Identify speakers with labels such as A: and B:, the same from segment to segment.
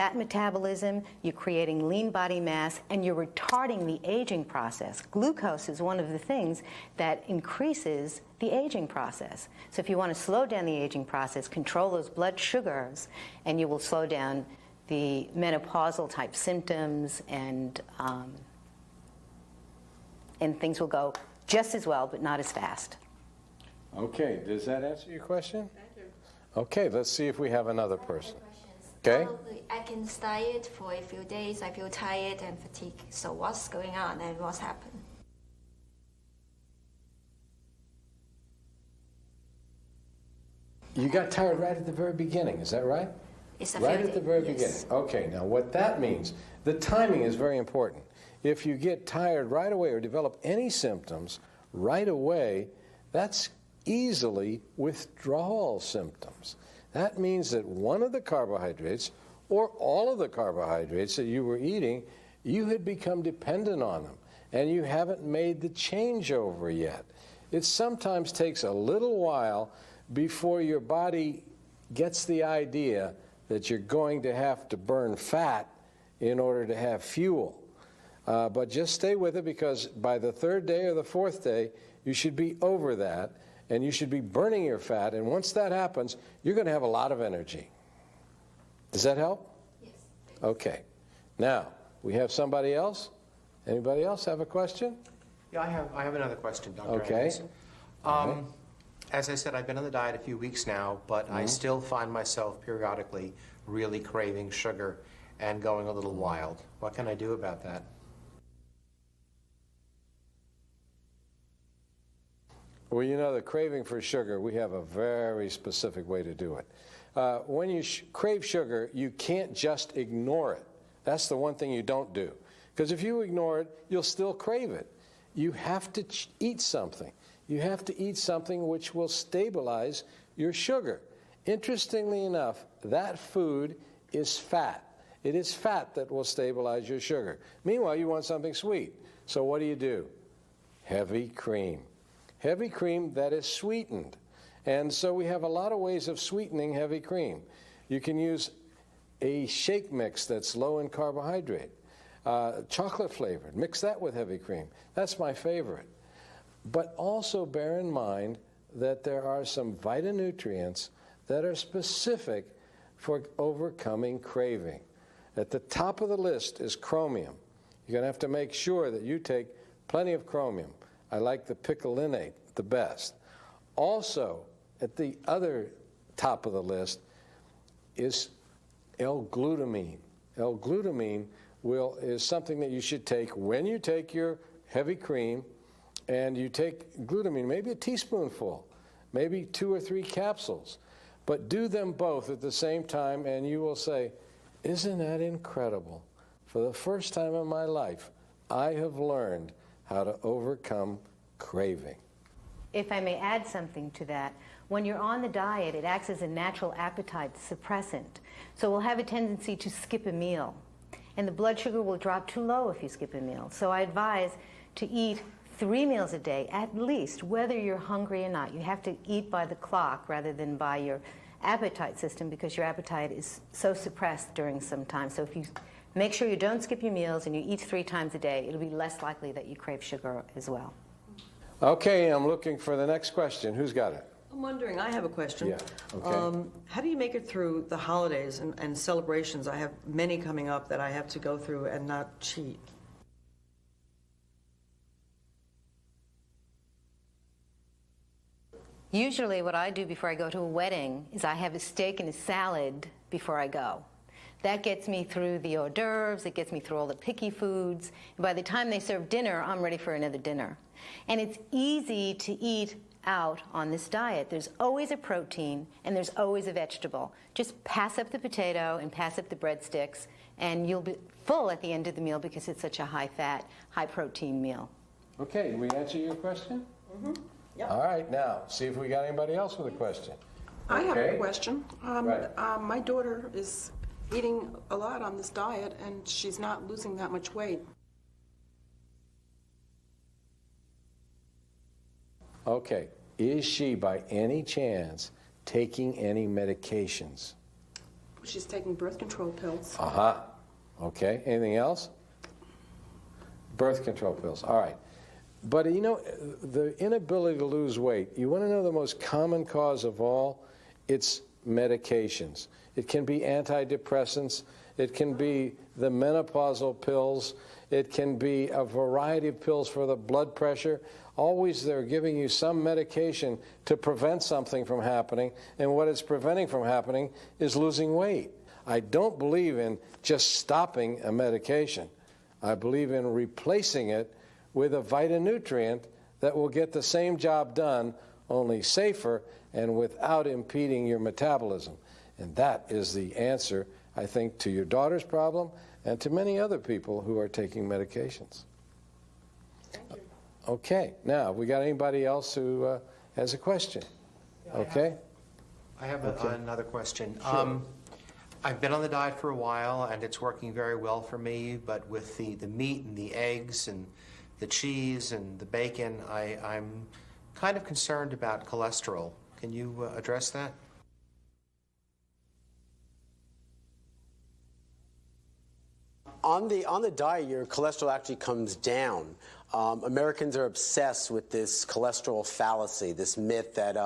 A: fat metabolism, you're creating lean body mass, and you're retarding the aging process. Glucose is one of the things that increases the aging process. So if you want to slow down the aging process, control those blood sugars, and you will slow down the menopausal type symptoms, and things will go just as well, but not as fast.
B: Okay, does that answer your question?
C: Thank you.
B: Okay, let's see if we have another person.
D: Okay.
B: Okay.
D: Follow the Atkins diet for a few days. I feel tired and fatigued. So what's going on and what's happened?
B: You got tired right at the very beginning, is that right?
D: It's a
B: Right
D: few
B: at the
D: days,
B: very
D: yes.
B: beginning. Okay, now what that means, the timing is very important. If you get tired right away or develop any symptoms right away, that's easily withdrawal symptoms. That means that one of the carbohydrates or all of the carbohydrates that you were eating, you had become dependent on them, and you haven't made the changeover yet. It sometimes takes a little while before your body gets the idea that you're going to have to burn fat in order to have fuel. But just stay with it, because by the third day or the fourth day, you should be over that, and you should be burning your fat, and once that happens, you're going to have a lot of energy. Does that help?
D: Yes.
B: Okay. Now, we have somebody else? Anybody else have a question?
E: Yeah, I have another question, Dr.
B: Okay.
E: Atkins. As I said, I've been on the diet a few weeks now, but I still find myself periodically really craving sugar and going a little wild. What can I do about that?
B: Well, you know, the craving for sugar, we have a very specific way to do it. When you crave sugar, you can't just ignore it. That's the one thing you don't do. Because if you ignore it, you'll still crave it. You have to eat something. You have to eat something which will stabilize your sugar. Interestingly enough, that food is fat. It is fat that will stabilize your sugar. Meanwhile, you want something sweet. So what do? Heavy cream. Heavy cream that is sweetened. And so we have a lot of ways of sweetening heavy cream. You can use a shake mix that's low in carbohydrate, chocolate flavored. Mix that with heavy cream. That's my favorite. But also bear in mind that there are some phytonutrients that are specific for overcoming craving. At the top of the list is chromium. You're going to have to make sure that you take plenty of chromium. I like the picolinate the best. Also, at the other top of the list is L-glutamine. L-glutamine is something that you should take when you take your heavy cream, and you take glutamine, maybe a teaspoonful, maybe 2 or 3 capsules. But do them both at the same time, and you will say, isn't that incredible? For the first time in my life, I have learned how to overcome craving.
A: If I may add something to that, when you're on the diet, it acts as a natural appetite suppressant. So we'll have a tendency to skip a meal, and the blood sugar will drop too low if you skip a meal. So I advise to eat 3 meals a day, at least, whether you're hungry or not. You have to eat by the clock rather than by your appetite system, because your appetite is so suppressed during some time. So if you make sure you don't skip your meals and you eat 3 times a day, it'll be less likely that you crave sugar as well.
B: Okay, I'm looking for the next question. Who's got it?
C: I'm wondering, I have a question.
B: Yeah, okay.
C: How do you make it through the holidays and celebrations? I have many coming up that I have to go through and not cheat.
A: Usually what I do before I go to a wedding is I have a steak and a salad before I go. That gets me through the hors d'oeuvres, it gets me through all the picky foods, and by the time they serve dinner, I'm ready for another dinner. And it's easy to eat out on this diet. There's always a protein, and there's always a vegetable. Just pass up the potato and pass up the breadsticks, and you'll be full at the end of the meal because it's such a high-fat, high-protein meal.
B: Okay, did we answer your question?
C: Mm-hmm. Yep.
B: All right, now, see if we got anybody else with a question.
F: I have
B: Okay.
F: a question.
B: Right.
F: My daughter is eating a lot on this diet, and she's not losing that much weight.
B: Okay, is she by any chance taking any medications?
F: She's taking birth control pills.
B: Uh-huh. Okay. Anything else? Birth control pills. All right. But you know, the inability to lose weight, you want to know the most common cause of all? It's medications. It can be antidepressants. It can be the menopausal pills. It can be a variety of pills for the blood pressure. Always they're giving you some medication to prevent something from happening, and what it's preventing from happening is losing weight. I don't believe in just stopping a medication. I believe in replacing it with a phytonutrient that will get the same job done, only safer and without impeding your metabolism. And that is the answer, I think, to your daughter's problem and to many other people who are taking medications.
F: Thank you.
B: Okay, now, we got anybody else who has a question? Okay?
E: I have another question. I've been on the diet for a while, and it's working very well for me, but with the meat and the eggs and the cheese and the bacon, I'm kind of concerned about cholesterol. Can you address that?
G: On the diet, your cholesterol actually comes down. Americans are obsessed with this cholesterol fallacy, this myth that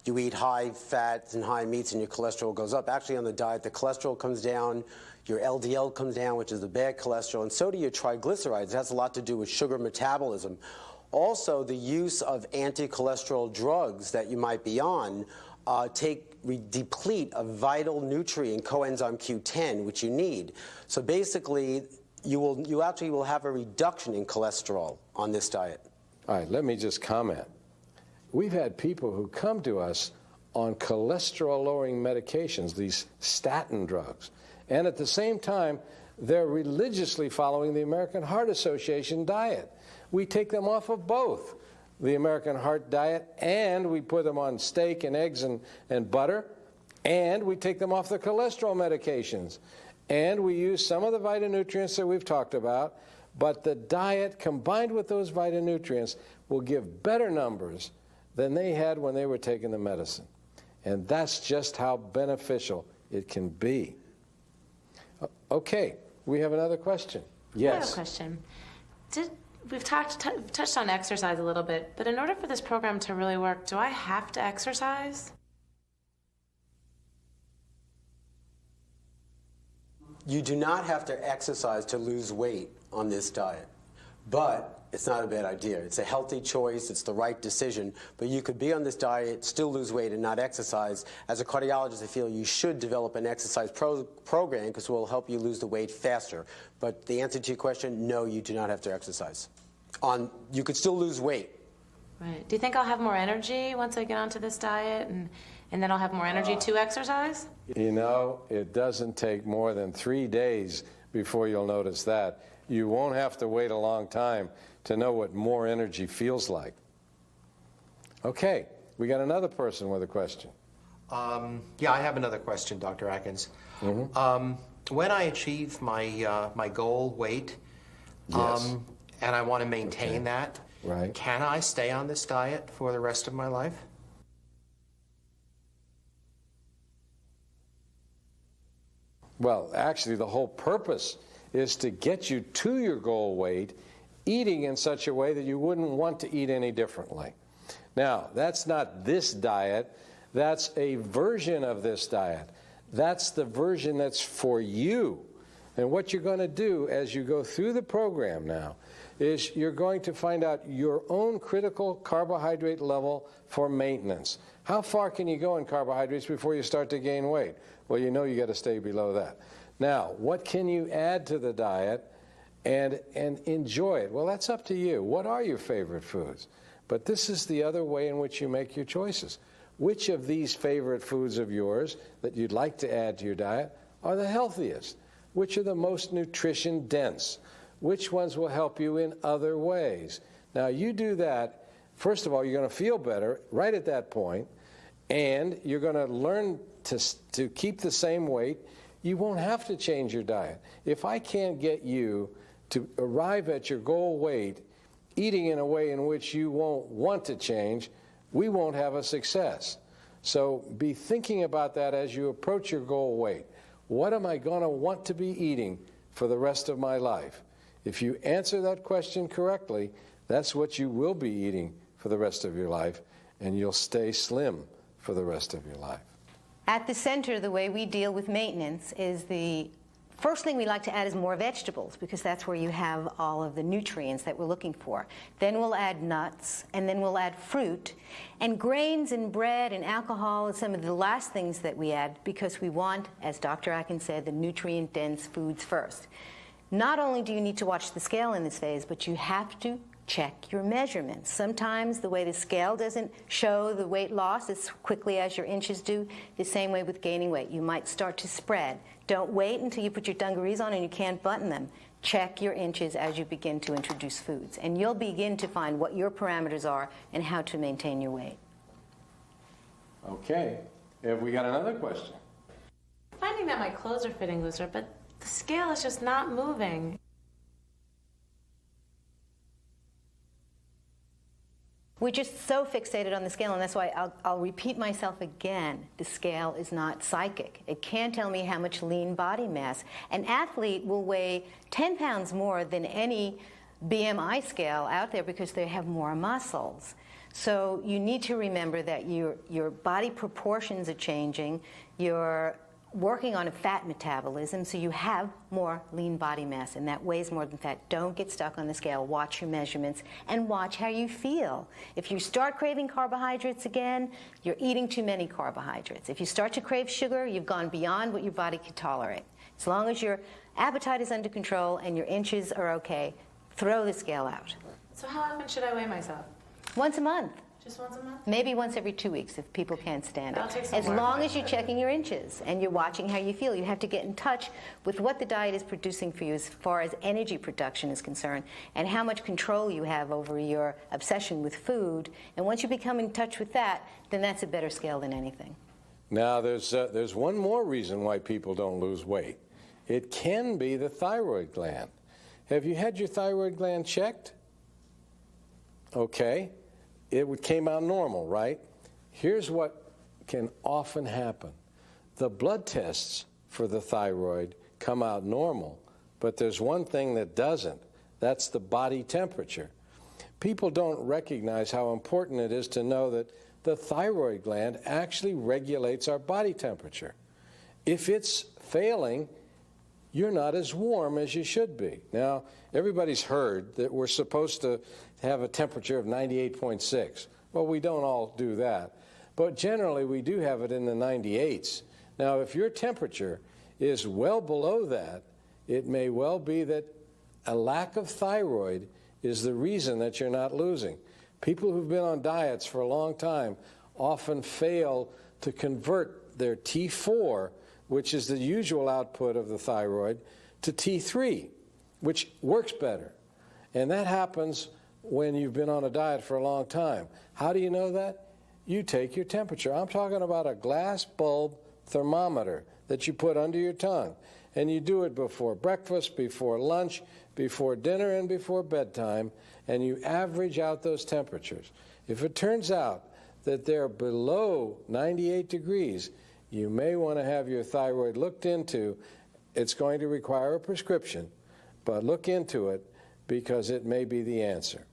G: you eat high fats and high meats and your cholesterol goes up. Actually, on the diet, the cholesterol comes down, your LDL comes down, which is the bad cholesterol, and so do your triglycerides. It has a lot to do with sugar metabolism. Also, the use of anti-cholesterol drugs that you might be on deplete a vital nutrient, coenzyme Q10, which you need. So basically, you actually will have a reduction in cholesterol on this diet.
B: All right, let me just comment. We've had people who come to us on cholesterol-lowering medications, these statin drugs, and at the same time, they're religiously following the American Heart Association diet. We take them off of both the American Heart diet, and we put them on steak and eggs and butter, and we take them off the cholesterol medications. And we use some of the phytonutrients that we've talked about, but the diet combined with those phytonutrients will give better numbers than they had when they were taking the medicine. And that's just how beneficial it can be. Okay, we have another question. Yes.
H: I have a question. We've touched on exercise a little bit, but in order for this program to really work, do I have to exercise?
G: You do not have to exercise to lose weight on this diet, but it's not a bad idea. It's a healthy choice. It's the right decision. But you could be on this diet, still lose weight, and not exercise. As a cardiologist, I feel you should develop an exercise program because it will help you lose the weight faster. But the answer to your question, no, you do not have to exercise. You could still lose weight.
H: Right. Do you think I'll have more energy once I get onto this diet, and then I'll have more energy to exercise?
B: You know, it doesn't take more than 3 days before you'll notice that. You won't have to wait a long time to know what more energy feels like. Okay, we got another person with a question.
E: Yeah, I have another question, Dr. Atkins.
B: Mm-hmm.
E: When I achieve my goal weight,
B: Yes.
E: and I want to maintain that,
B: Right.
E: can I stay on this diet for the rest of my life?
B: Well, actually, the whole purpose is to get you to your goal weight, eating in such a way that you wouldn't want to eat any differently. Now, that's not this diet. That's a version of this diet. That's the version that's for you. And what you're going to do as you go through the program now is you're going to find out your own critical carbohydrate level for maintenance. How far can you go in carbohydrates before you start to gain weight? Well, you know you got to stay below that. Now, what can you add to the diet and enjoy it? Well, that's up to you. What are your favorite foods? But this is the other way in which you make your choices. Which of these favorite foods of yours that you'd like to add to your diet are the healthiest? Which are the most nutrition dense? Which ones will help you in other ways? Now, you do that, first of all, you're going to feel better right at that point, and you're going to learn to keep the same weight. You won't have to change your diet. If I can't get you to arrive at your goal weight eating in a way in which you won't want to change, we won't have a success. So be thinking about that as you approach your goal weight. what am I going to want to be eating for the rest of my life? If you answer that question correctly, that's what you will be eating for the rest of your life, and you'll stay slim for the rest of your life.
A: At the center, the way we deal with maintenance is the first thing we like to add is more vegetables, because that's where you have all of the nutrients that we're looking for. Then we'll add nuts, and then we'll add fruit. And grains and bread and alcohol are some of the last things that we add, because we want, as Dr. Atkins said, the nutrient-dense foods first. Not only do you need to watch the scale in this phase, but you have to check your measurements. Sometimes the way the scale doesn't show the weight loss as quickly as your inches do, the same way with gaining weight. You might start to spread. Don't wait until you put your dungarees on and you can't button them. Check your inches as you begin to introduce foods, and you'll begin to find what your parameters are and how to maintain your weight.
B: Okay. Have we got another question?
H: Finding that my clothes are fitting looser, but the scale is just not moving.
A: We're just so fixated on the scale, and that's why I'll repeat myself again. The scale is not psychic. It can't tell me how much lean body mass. An athlete will weigh 10 pounds more than any BMI scale out there because they have more muscles. So you need to remember that your body proportions are changing. You're working on a fat metabolism, so you have more lean body mass, and that weighs more than fat. Don't get stuck on the scale. Watch your measurements and watch how you feel. If you start craving carbohydrates again, you're eating too many carbohydrates. If you start to crave sugar, you've gone beyond what your body can tolerate. As long as your appetite is under control and your inches are okay, throw the scale out.
H: So how often should I weigh myself?
A: Once a month.
H: Just once a month?
A: Maybe once every 2 weeks if people can't stand
H: That'll take
A: it.
H: some
A: As
H: work.
A: long as you're checking your inches and you're watching how you feel. You have to get in touch with what the diet is producing for you as far as energy production is concerned, and how much control you have over your obsession with food. And once you become in touch with that, then that's a better scale than anything.
B: Now, there's one more reason why people don't lose weight. It can be the thyroid gland. Have you had your thyroid gland checked? Okay. It came out normal, right? Here's what can often happen. The blood tests for the thyroid come out normal, but there's one thing that doesn't. That's the body temperature. People don't recognize how important it is to know that the thyroid gland actually regulates our body temperature. If it's failing, you're not as warm as you should be. Now, everybody's heard that we're supposed to have a temperature of 98.6. Well, we don't all do that, but generally we do have it in the 98s. Now, if your temperature is well below that, it may well be that a lack of thyroid is the reason that you're not losing. People who've been on diets for a long time often fail to convert their T4, which is the usual output of the thyroid, to T3, which works better. And that happens when you've been on a diet for a long time. How do you know that? You take your temperature. I'm talking about a glass bulb thermometer that you put under your tongue. And you do it before breakfast, before lunch, before dinner, and before bedtime, and you average out those temperatures. If it turns out that they're below 98 degrees, you may want to have your thyroid looked into. It's going to require a prescription, but look into it because it may be the answer.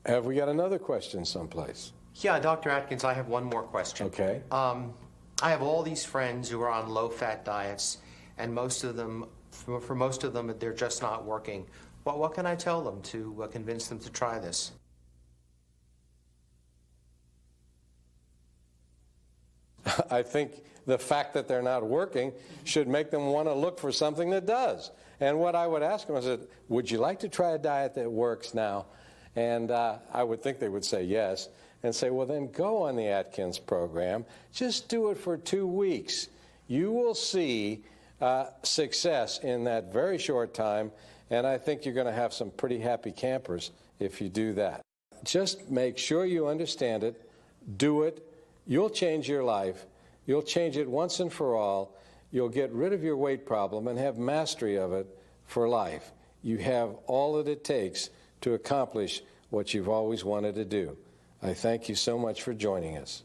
B: Have we got another question someplace?
E: Yeah, Dr. Atkins, I have one more question.
B: Okay.
E: I have all these friends who are on low-fat diets, and most of them, for most of them, they're just not working. What can I tell them to convince them to try this?
B: I think the fact that they're not working should make them want to look for something that does. And what I would ask them is, would you like to try a diet that works now? And I would think they would say yes, and say, well, then go on the Atkins program. Just do it for 2 weeks. You will see success in that very short time, and I think you're going to have some pretty happy campers if you do that. Just make sure you understand it, do it. You'll change your life. You'll change it once and for all. You'll get rid of your weight problem and have mastery of it for life. You have all that it takes to accomplish what you've always wanted to do. I thank you so much for joining us.